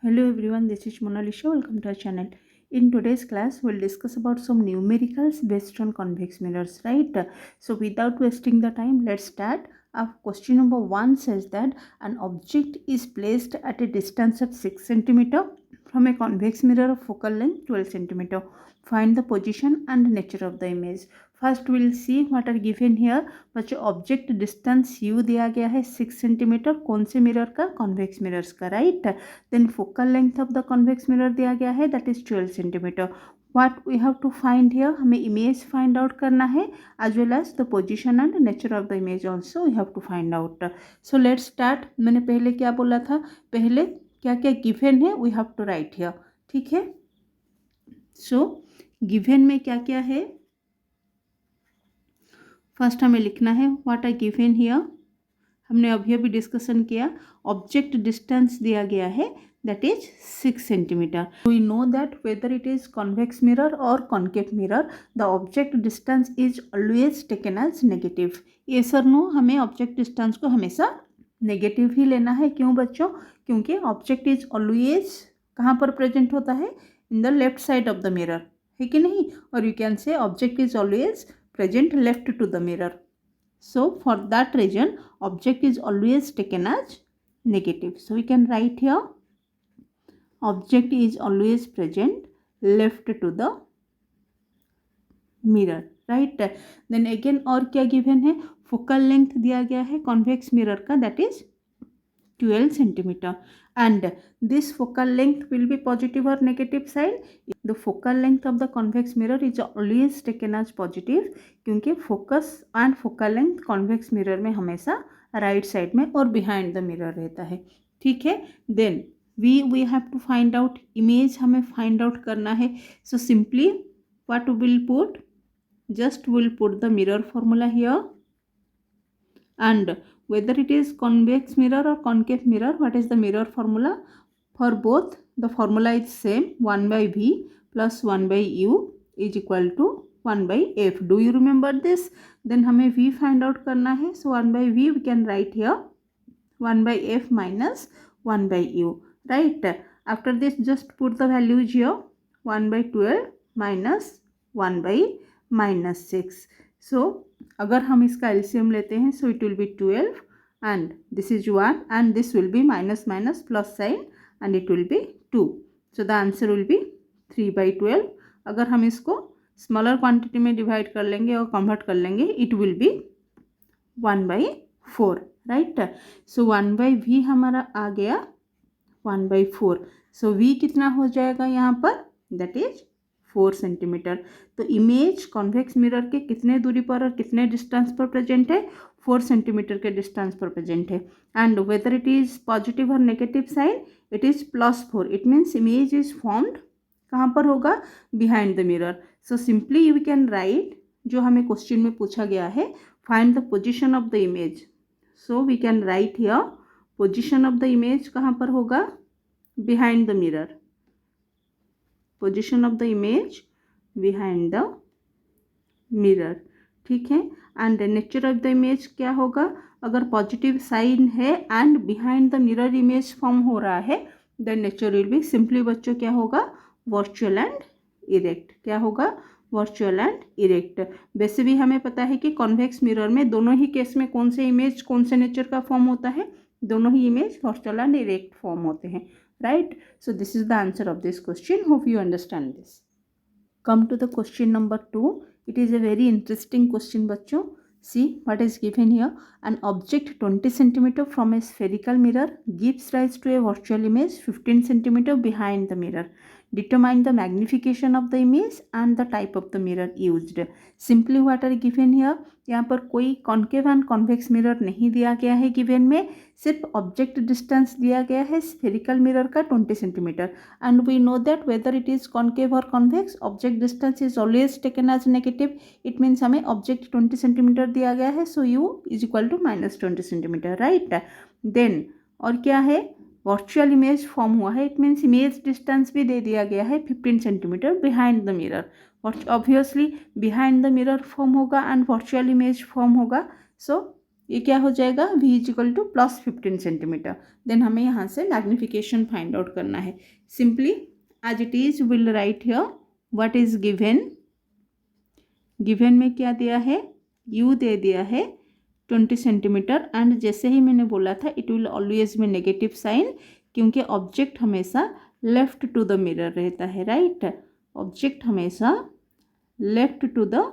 Hello everyone, this is Monalisha. Welcome to our channel. In today's class, we'll discuss about some numericals based on convex mirrors, right? So without wasting the time, let's start. Our question number 1 says that an object is placed at a distance of 6 centimeter from a convex mirror of focal length 12 centimeter. Find the position and nature of the image. First we'll see what are given here. बच्चों object distance u दिया गया है 6 centimetre. कौन से mirror का? Convex mirrors का, right. Then focal length of the convex mirror दिया गया है, that is 12 centimetre. What we have to find here, हमें इमेज फाइंड आउट करना है as well as the position and nature of the image also we have to find out. So let's start. मैंने पहले क्या बोला था, पहले क्या क्या गिवन है we have to write here, ठीक है. सो गिवन में क्या क्या है, फर्स्ट हमें लिखना है व्हाट आर गिवन हियर. हमने अभी अभी डिस्कशन किया. ऑब्जेक्ट डिस्टेंस दिया गया है, that is 6 centimetre. We know that whether it is convex mirror और concave mirror, the object distance is always taken as negative. ये सर नो, हमें ऑब्जेक्ट डिस्टेंस को हमेशा नेगेटिव ही लेना है. क्यों बच्चों? क्योंकि ऑब्जेक्ट इज ऑलवेज कहाँ पर प्रेजेंट होता है? In the left side of the mirror, है कि नहीं? और you can say object is always present left to the mirror. So for that reason object is always taken as negative. So we can write here object is always present left to the mirror, right. Then again और क्या given है, focal length दिया गया है convex mirror का, that is 12 centimeter, and this focal length will be positive or negative side. The focal length of the convex mirror is always taken as positive क्योंकि focus and focal length convex mirror में हमेशा right side में और behind the mirror रहता है, ठीक है. Then we have to find out image, हमें find out करना है. So simply what we will put, just we will put the mirror formula here, and whether it is convex mirror or concave mirror, what is the mirror formula for both? The formula is same, 1 by v plus 1 by u is equal to 1 by f. Do you remember this? Then हमें v find out करना है. So 1 by v we can write here 1 by f minus 1 by u, right. After this just put the values here, 1 by 12 minus 1 by minus 6. So अगर हम इसका LCM लेते हैं, so it will B 12 and this is 1 and this will be minus minus plus sign and it will B 2. So the answer will be 3 by 12. अगर हम इसको smaller quantity में divide कर लेंगे और कन्वर्ट कर लेंगे, it will B 1 by 4, right. So 1 by v हमारा आ गया 1 by 4. सो v कितना हो जाएगा यहाँ पर, दैट इज 4 सेंटीमीटर. तो इमेज कॉन्वेक्स मिरर के कितने दूरी पर और कितने डिस्टेंस पर प्रेजेंट है? 4 सेंटीमीटर के डिस्टेंस पर प्रेजेंट है. And whether it is positive और negative side, it is +4. It means image is formed कहाँ पर होगा? Behind the mirror. So simply you can write, जो हमें क्वेश्चन में पूछा गया है, find the position of the image. So we can write here position of the image कहाँ पर होगा? Behind the mirror. Position of the image behind the mirror, ठीक है. And nature of the image क्या होगा? अगर पॉजिटिव साइन है and behind the mirror image form हो रहा है, then nature will be simply बच्चों क्या होगा? Virtual and erect. क्या होगा? Virtual and erect. वैसे भी हमें पता है कि कॉन्वेक्स मिरर में दोनों ही केस में कौन से इमेज कौन से नेचर का फॉर्म होता है? दोनों ही image virtual and erect form होते हैं, right. So this is the answer of this question. Hope you understand this. Come to the question number 2. It is a very interesting question बच्चों. See what is given here. An object 20 centimeter from a spherical mirror gives rise to a virtual image 15 centimeter behind the mirror. Determine the magnification of the image and the type of the mirror used. Simply what are given here. यहाँ पर कोई concave and convex mirror नहीं दिया गया है given में, सिर्फ object distance दिया गया है स्फेरिकल मिरर का 20 centimetre. And we know that whether it is concave और convex, object distance is always taken as negative. It means हमें ऑब्जेक्ट 20 सेंटीमीटर दिया गया है, so u is equal to -20 centimetre, right. Then और क्या है? Virtual image form हुआ है, इट मीन्स इमेज डिस्टेंस भी दे दिया गया है 15 centimetre behind the mirror. Obviously behind the mirror form होगा एंड वर्चुअल इमेज फॉर्म होगा. सो ये क्या हो जाएगा, v is equal to plus 15 centimetre. Then हमें यहाँ से मैग्नीफिकेशन फाइंड आउट करना है। Simply as it is will write here what is given. Given में क्या दिया है, u दे दिया है 20 सेंटीमीटर एंड जैसे ही मैंने बोला था इट विल ऑलवेज में नेगेटिव साइन, क्योंकि ऑब्जेक्ट हमेशा लेफ्ट टू द मिरर रहता है, राइट। ऑब्जेक्ट हमेशा left to the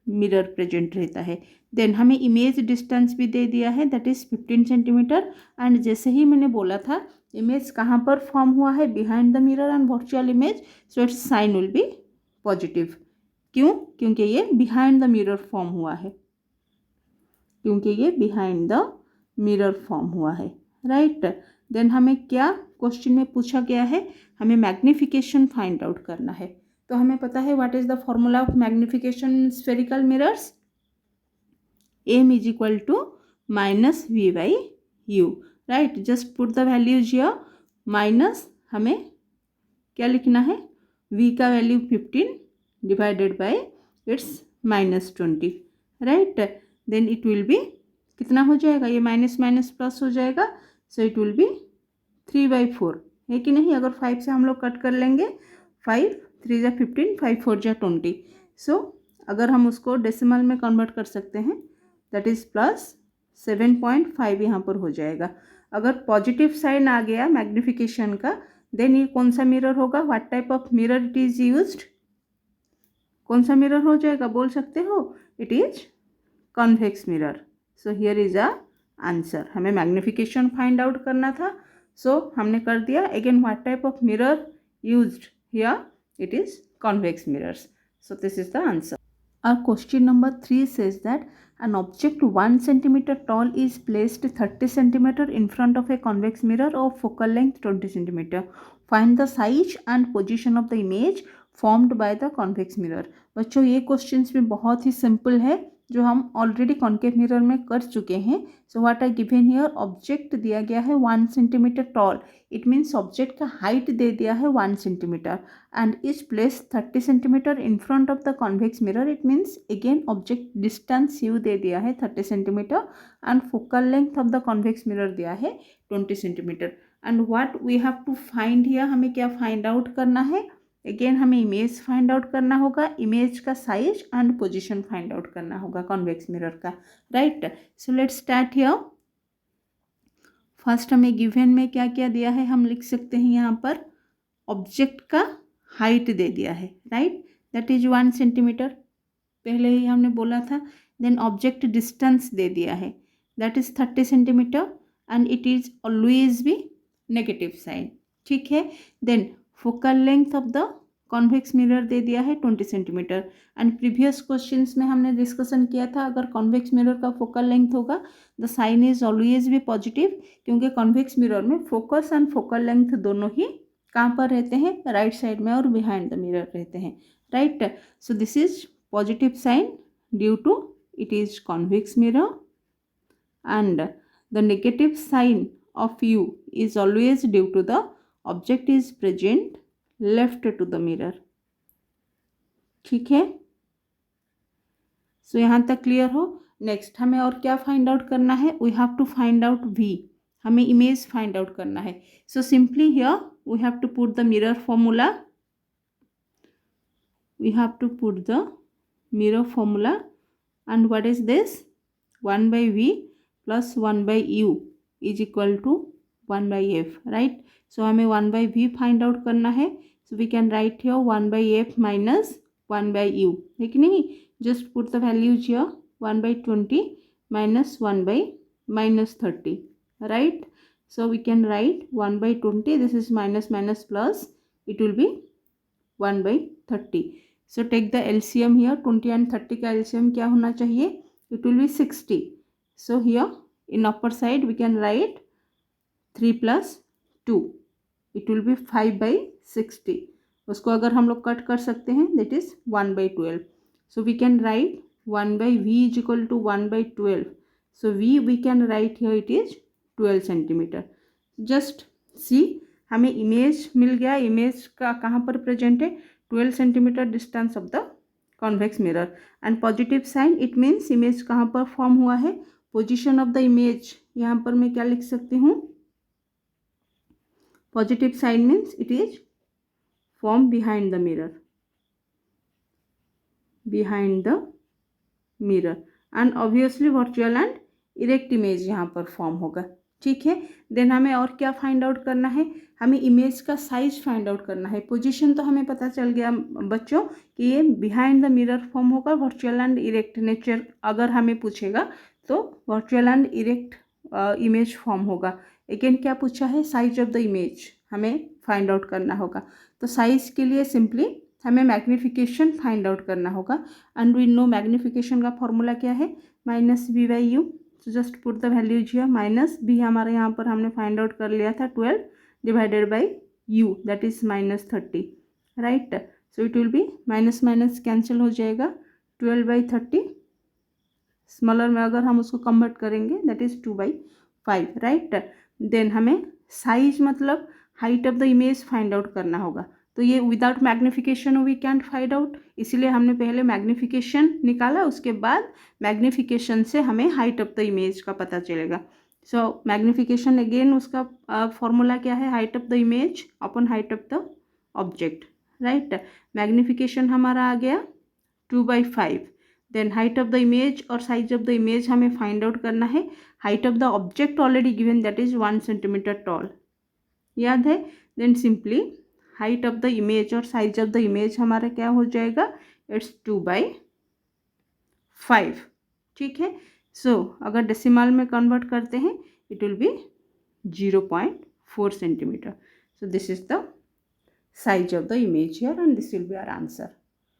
mirror present रहता है। देन हमें इमेज डिस्टेंस भी दे दिया है दैट इज़ 15 सेंटीमीटर एंड जैसे ही मैंने बोला था इमेज कहाँ पर फॉर्म हुआ है, behind the mirror and virtual image, so its sign will be positive. क्यों, क्योंकि ये बिहाइंड द मिरर फॉर्म हुआ है, क्योंकि ये बिहाइंड द मिरर फॉर्म हुआ है, राइट। देन हमें क्या क्वेश्चन में पूछा गया है, हमें मैग्नीफिकेशन फाइंड आउट करना है। तो हमें पता है what is the formula of magnification spherical mirrors, m is equal to minus v by u, right. Just put the values here, minus हमें क्या लिखना है, v का value 15 divided by its minus 20, right. Then it will be कितना हो जाएगा, ये minus minus plus हो जाएगा, सो इट विल बी 3/4 है कि नहीं। अगर 5 से हम लोग कट कर लेंगे, 5 3 जा 15, 5 4 जा 20, सो अगर हम उसको डेसिमल में कन्वर्ट कर सकते हैं दैट इज़ प्लस 7.5 यहाँ पर हो जाएगा। अगर पॉजिटिव साइन आ गया मैग्नीफिकेशन का, देन ये कौन सा मिरर होगा, what type of mirror it is used, कौन सा मिरर हो जाएगा बोल सकते हो, it is convex mirror. So here is a answer. हमें मैग्नीफिकेशन फाइंड आउट करना था, सो हमने कर दिया। Again what type of mirror used here, it is convex mirrors. So this is the answer. Our question number 3 says that an object 1 centimeter tall is placed 30 centimeter in front of a convex mirror of focal length 20 centimeter. Find the size and position of the image formed by the convex mirror. बच्चों ये questions भी बहुत ही simple है जो हम already concave mirror में कर चुके हैं। So what are given here, object दिया गया है 1 centimetre tall, it means object का हाइट दे दिया है 1 centimetre and is place 30 centimetre in front of the convex mirror, it means again object distance u दे दिया है 30 centimetre and focal length of the convex mirror दिया है 20 centimetre. And what we have to find here, हमें क्या find out करना है, again हमें इमेज फाइंड आउट करना होगा, इमेज का size and position find out करना होगा कॉन्वेक्स मिरर का, right. So let's start here. First हमें गिवन में क्या क्या दिया है, हम लिख सकते हैं यहाँ पर ऑब्जेक्ट का हाइट दे दिया है, राइट, दैट इज 1 सेंटीमीटर, पहले ही हमने बोला था। देन ऑब्जेक्ट डिस्टेंस दे दिया है that is 30 centimetre and it is always भी नेगेटिव साइन, ठीक है। Then focal length of the convex mirror दे दिया है 20 सेंटीमीटर एंड प्रीवियस क्वेश्चंस में हमने डिस्कशन किया था अगर कॉन्वेक्स मिरर का फोकल लेंथ होगा द साइन इज ऑलवेज भी पॉजिटिव, क्योंकि कॉन्वेक्स मिरर में फोकस एंड फोकल लेंथ दोनों ही कहाँ पर रहते हैं, राइट साइड में और बिहाइंड द मिरर रहते हैं, right. So this is positive sign due to it is convex mirror and the negative sign of u is always due to the object is present left to the mirror, ठीक है। सो यहाँ तक clear हो। Next हमें और क्या find out करना है, we have to find out v, हमें इमेज फाइंड आउट करना है। So simply here we have to put the mirror formula, we have to put the mirror formula and what is this, 1 by v plus 1 by u is equal to 1 by f, right। so हमें 1 by v find out करना है, so we can write here 1 by f minus 1 by u, है कि नहीं। just put the values here, 1 by 20 minus 1 by minus 30, right। so we can write 1 by 20, this is minus minus plus, it will be 1 by 30। so take the LCM here, 20 and 30 का LCM क्या होना चाहिए, it will be 60। so here in upper side we can write 3 plus 2, it will be 5 by 60। उसको अगर हम लोग cut कर सकते हैं that is 1 by 12। so we can write 1 by v is equal to 1 by 12। so v we can write here it is 12 centimeter। just see हमें image मिल गया, इमेज का कहाँ पर प्रेजेंट है, 12 centimetre distance of the convex mirror and positive sign, it means image कहाँ पर form हुआ है, पोजीशन ऑफ द इमेज, यहाँ पर मैं क्या लिख सकती हूँ, positive sign means it is form behind the mirror, behind the mirror, and obviously virtual and erect image यहाँ पर फॉर्म होगा। ठीक है, देन हमें और क्या फाइंड आउट करना है, हमें इमेज का साइज फाइंड आउट करना है। पोजीशन तो हमें पता चल गया बच्चों कि ये बिहाइंड द मिरर फॉर्म होगा, वर्चुअल एंड इरेक्ट नेचर अगर हमें पूछेगा तो virtual and erect image form होगा। अगेन क्या पूछा है, साइज ऑफ द इमेज हमें फाइंड आउट करना होगा। तो साइज के लिए सिंपली हमें मैग्निफिकेशन फाइंड आउट करना होगा, एंड वी नो मैग्निफिकेशन का फॉर्मूला क्या है, -v/u। तो just put the values here, -b हमारे यहाँ पर हमने फाइंड आउट कर लिया था 12 divided by u, that is -30, right. So it will B minus minus cancel हो जाएगा, 12/30 स्मॉलर में अगर हम उसको कन्वर्ट करेंगे दैट इज 2/5, राइट। देन हमें साइज मतलब height of the image find out करना होगा। तो ये without magnification we can't find out, इसलिए हमने पहले मैग्निफिकेशन निकाला, उसके बाद मैग्निफिकेशन से हमें हाइट ऑफ द इमेज का पता चलेगा। सो मैग्निफिकेशन अगेन उसका फॉर्मूला क्या है, height of the image upon height of the object, right. Magnification हमारा आ गया 2/5। Then height of the image और साइज ऑफ द इमेज हमें फाइंड आउट करना है। Height of the object already given, that is 1 centimetre tall, याद है। Then simply height of the image और साइज ऑफ द इमेज हमारा क्या हो जाएगा, इट्स 2/5, ठीक है। सो अगर डेसिमल में कन्वर्ट करते हैं it will B 0.4 centimetre. So this is the size of the image here, and this will be our answer.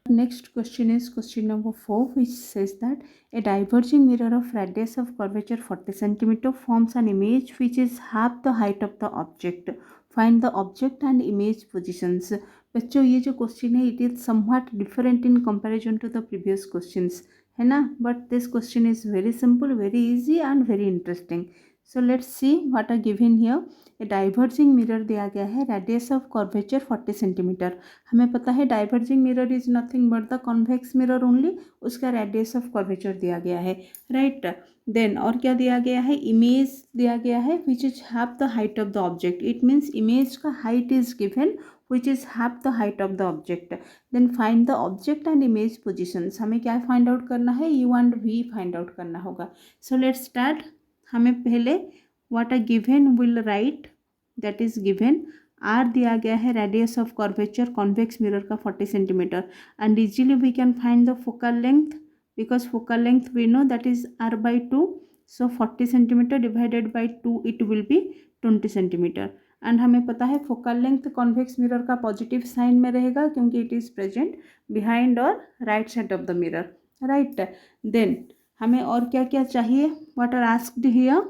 Next question is question number 4, which says that a diverging mirror of radius of curvature 40 cm forms an image which is half the height of the object. Find the object and image positions. बच्चों ये जो question है it is something different in comparison to the previous questions, है ना, but this question is very simple, very easy and very interesting. So let's see what are given here. A diverging mirror दिया गया है, radius of curvature 40 centimetre. हमें पता है diverging mirror is nothing but the convex mirror only, उसका radius of curvature दिया गया है, राइट। देन और क्या दिया गया है, इमेज दिया गया है which is half the height of the object, it means image का height is given which is half the height of the object. Then find the object and image positions. हमें क्या फाइंड आउट करना है, u and v find out करना होगा। सो let's start. हमें पहले what are given will write, that is given r दिया गया है, radius of curvature convex mirror का 40 centimetre, and easily we can find the focal length because focal length we know that is r/2। So 40 centimetre divided by 2 it will be 20 centimetre, and हमें पता है focal length convex mirror का positive sign में रहेगा क्योंकि it is present behind और right side of the mirror, right. Then हमें और क्या क्या चाहिए, what are asked here,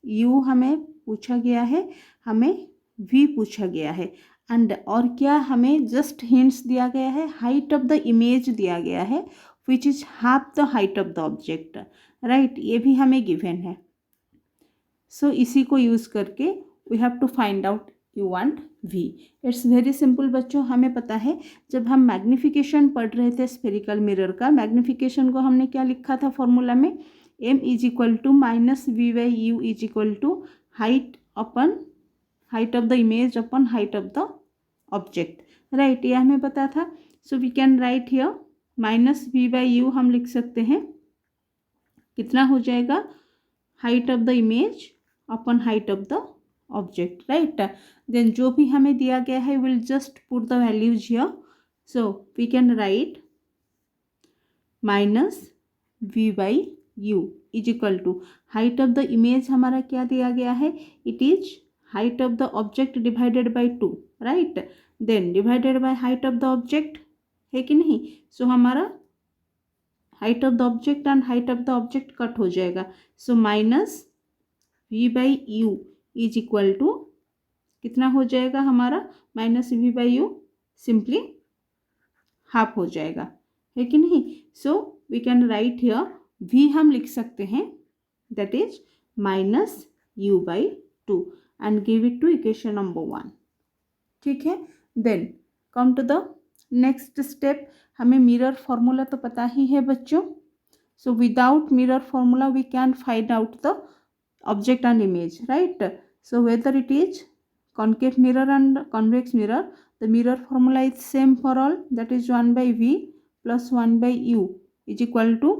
you हमें पूछा गया है, हमें वी पूछा गया है, एंड और क्या हमें जस्ट हिंट्स दिया गया है, हाइट ऑफ द इमेज दिया गया है which is half the height of the object, right, ये भी हमें गिवन है। सो इसी को यूज़ करके we have to find out u and v। It's very simple बच्चों, हमें पता है जब हम मैग्निफिकेशन पढ़ रहे थे स्फेरिकल मिरर का, मैग्निफिकेशन को हमने क्या लिखा था फॉर्मूला में, m is equal to -v/u is equal to height upon height of the image upon height of the object, right, ये हमें पता था। So we can write here -v/u हम लिख सकते हैं, कितना हो जाएगा, height of the image upon height of the object, right. Then जो भी हमें दिया गया है will just put the values here. So we can write -v/u is equal to height of the image हमारा क्या दिया गया है, it is height of the object divided by 2, right. Then divided by height of the object, है कि नहीं। So हमारा height of the object and height of the object cut हो जाएगा। सो -v/u इज इक्वल टू कितना हो जाएगा हमारा, -v/u सिंपली हाफ हो जाएगा, है कि नहीं। So we can write here v हम लिख सकते हैं that is -u/2 and give it to equation number 1, ठीक है। Then come to the next step. हमें मिरर फॉर्मूला तो पता ही है बच्चों, So without mirror formula we can find out the object and image, right? So whether it is concave mirror and convex mirror, the mirror formula is same for all, that is 1 by v plus 1 by u is equal to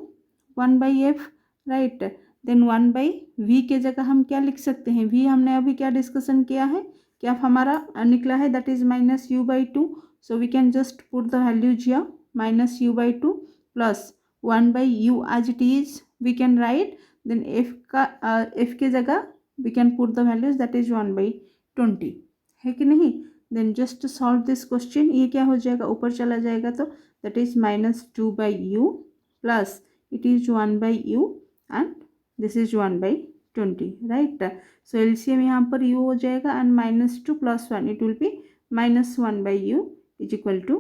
1 by f, right? Then 1 by v के जगह हम क्या लिख सकते हैं, v हमने अभी क्या डिस्कशन किया है, क्या हमारा निकला है, that is minus u by 2. So we can just put the values here, minus u by 2 plus 1 by u as it is we can write, then f का f के जगह we can put the values, that is 1 by 20, है कि नहीं? Then just solve this question, ये क्या हो जाएगा, ऊपर चला जाएगा तो that is minus 2 by u plus it is 1 by u and this is 1 by 20, right? So LCM यहाँ पर u हो जाएगा and minus 2 plus 1 it will be minus 1 by u is equal to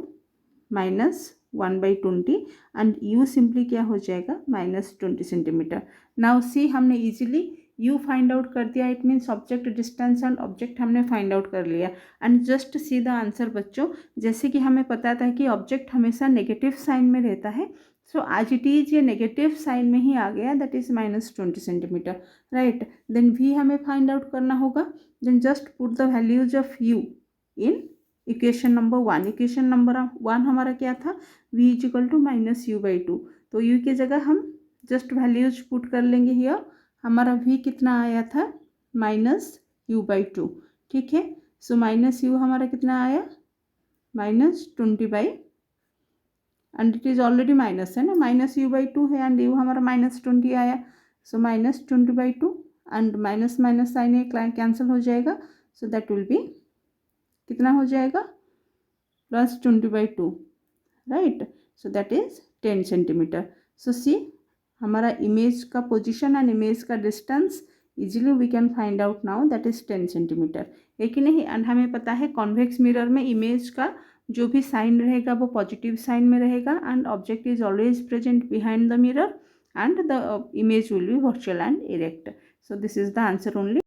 minus 1 by 20 and u simply क्या हो जाएगा, minus 20 centimetre. Now see हमने easily u find out कर दिया, it means object distance and object हमने find out कर लिया. And just see the answer बच्चों, जैसे कि हमें पता था कि ऑब्जेक्ट हमेशा नेगेटिव साइन में रहता है, सो आज इट इज ये नेगेटिव साइन में ही आ गया, that is minus 20 centimetre, right? Then v हमें फाइंड आउट करना होगा. Then just put the values of u in equation number 1. Equation number 1 हमारा क्या था, v is equal to minus u by 2. तो u की जगह हम जस्ट वैल्यूज पुट कर लेंगे हियर. हमारा v कितना आया था, माइनस यू बाई 2, ठीक है? सो माइनस यू हमारा कितना आया, minus 20 by, and it is already minus है ना, माइनस यू बाई 2 है एंड यू हमारा माइनस 20 आया. So minus 20 by 2 and minus minus sign ये कैंसिल हो जाएगा. सो दैट विल बी कितना हो जाएगा, plus 20 by 2, right? So that is 10 centimeter. So see हमारा इमेज का पोजीशन एंड इमेज का distance easily we can find out now, that is 10 centimeter, है कि नहीं? एंड हमें पता है कॉन्वेक्स मिरर में इमेज का जो भी साइन रहेगा वो पॉजिटिव साइन में रहेगा and object is always present behind the mirror and the image will be virtual and erect. So this is the answer only.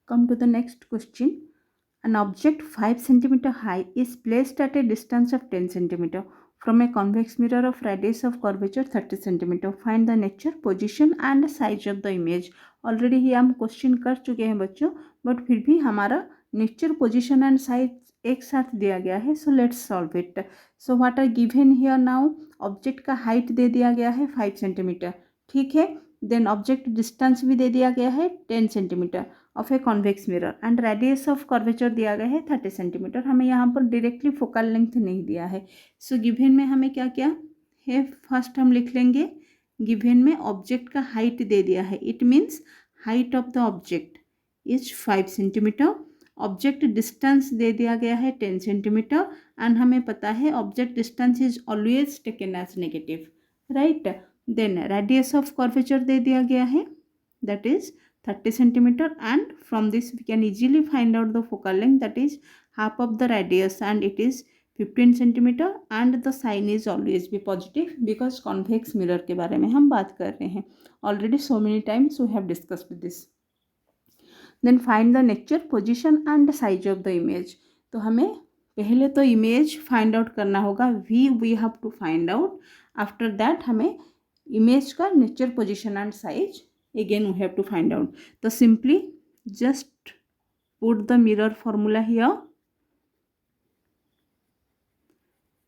Come to the next question. An object 5 cm high is placed at a distance of 10 cm from a convex mirror of radius of curvature 30 cm. Find the nature, position and size of the image. Already ही हम question कर चुके हैं बच्चों, but फिर भी हमारा nature, position and size एक साथ दिया गया है. So let's solve it. So what are given here now, object का हाइट दे दिया गया है 5 सेंटीमीटर, ठीक है? देन ऑब्जेक्ट डिस्टेंस भी दे दिया गया है 10 centimetre of a convex mirror and radius of curvature दिया गया है 30 सेंटीमीटर. हमें यहाँ पर डायरेक्टली फोकल लेंथ नहीं दिया है. सो गिवन में हमें क्या क्या है, फर्स्ट हम लिख लेंगे, गिवन में ऑब्जेक्ट का हाइट दे दिया है, it means height of the object is 5 centimeter. Object distance दे दिया गया है 10 सेंटीमीटर एंड हमें पता है object distance is always taken as negative, right? Then radius of curvature दे दिया गया है, that is 30 centimeter and from this we can easily find out the focal length, that is half of the radius and it is 15 centimeter and the sign is always be positive because convex mirror के बारे में हम बात कर रहे हैं. Already so many times we have discussed this. Then find the nature, position and size of the image. तो हमें पहले तो इमेज फाइंड आउट करना होगा, we have to find out. After that हमें इमेज का nature, position and size again we have to find out. So simply just put the mirror formula here.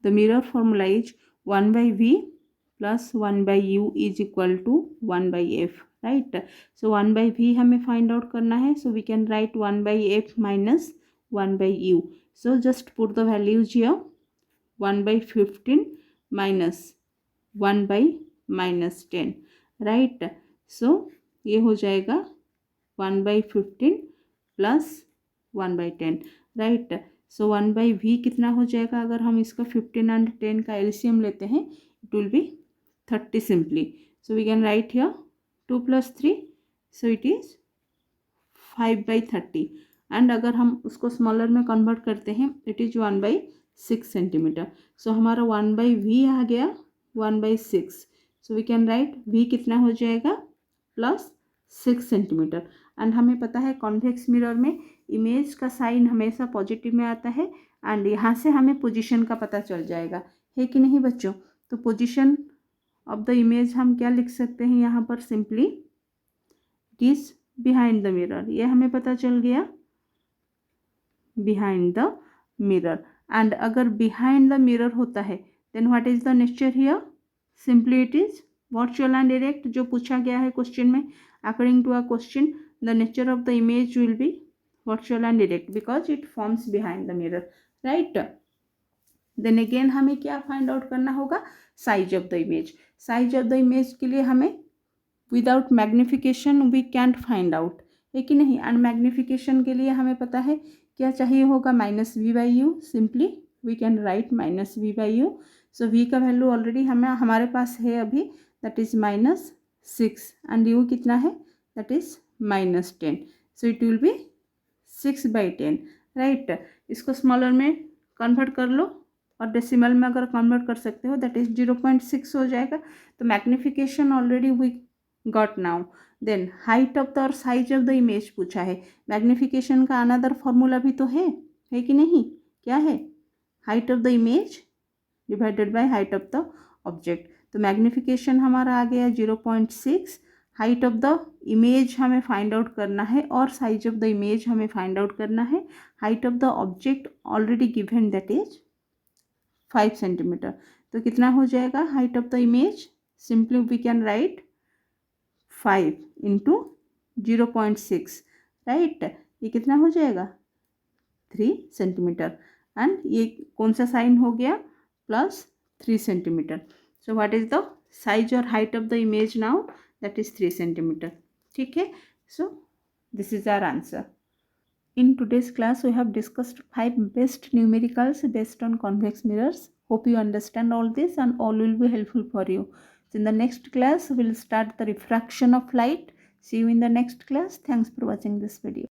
The mirror formula is 1 by v plus 1 by u is equal to 1 by f, right? So 1 by v हमें find out करना है, so we can write 1 by f minus 1 by u. So just put the values here, 1 by 15 minus 1 by minus 10, right? So ये हो जाएगा 1 by 15 plus 1 by 10, right? So 1 by v कितना हो जाएगा, अगर हम इसका 15 एंड 10 का एलसीएम लेते हैं, it will be 30 simply. So we can write here 2 plus 3, so it is 5 by 30 and अगर हम उसको स्मॉलर में कन्वर्ट करते हैं, it is 1 by 6 centimetre. So हमारा 1 by v आ गया 1 by 6. So we can write v कितना हो जाएगा, प्लस 6 सेंटीमीटर. एंड हमें पता है कॉन्वेक्स मिरर में इमेज का साइन हमेशा पॉजिटिव में आता है एंड यहाँ से हमें पोजीशन का पता चल जाएगा, है कि नहीं बच्चों? तो पोजीशन ऑफ द इमेज हम क्या लिख सकते हैं यहाँ पर, simply it is behind the mirror, ये हमें पता चल गया, बिहाइंड द मिरर। एंड अगर बिहाइंड द मिरर होता है then what is the nature here, simply it is virtual and direct, जो पूछा गया है क्वेश्चन में। According to a question the nature of the image will be virtual and direct because it forms behind the mirror, right. Then again हमें क्या find out करना होगा, size of the image. Size of the image के लिए हमें without magnification we can't find out, है कि नहीं। एंड मैग्निफिकेशन के लिए हमें पता है क्या चाहिए होगा, -v/u, simply we can write -v/u। So v का वैल्यू ऑलरेडी हमारे पास है अभी, दैट इज -6 एंड u कितना है, that is -10। So it will B 6/10, right. इसको स्मॉलर में कन्वर्ट कर लो और डेसिमल में अगर कन्वर्ट कर सकते हो दैट इज 0.6 हो जाएगा। तो magnification already we got now. Then height of the और साइज ऑफ द इमेज पूछा है। मैग्निफिकेशन का अनदर फॉर्मूला भी तो है कि नहीं, क्या है, height of the image divided by height of the object. तो मैग्निफिकेशन हमारा आ गया 0.6, हाइट ऑफ द इमेज हमें फाइंड आउट करना है और साइज ऑफ द इमेज हमें फाइंड आउट करना है। Height of the object already given that is 5 centimetre. तो कितना हो जाएगा height of the image, simply we can write 5 into 0.6, right. ये कितना हो जाएगा 3 सेंटीमीटर एंड ये कौन सा साइन हो गया, +3 centimeter. So what is the size और height of the image now, that is 3 centimeter, ठीक है। So this is our answer. In today's class, we have discussed 5 best numericals based on convex mirrors. Hope you understand all this and all will be helpful for you. So in the next class, we will start the refraction of light. See you in the next class. Thanks for watching this video.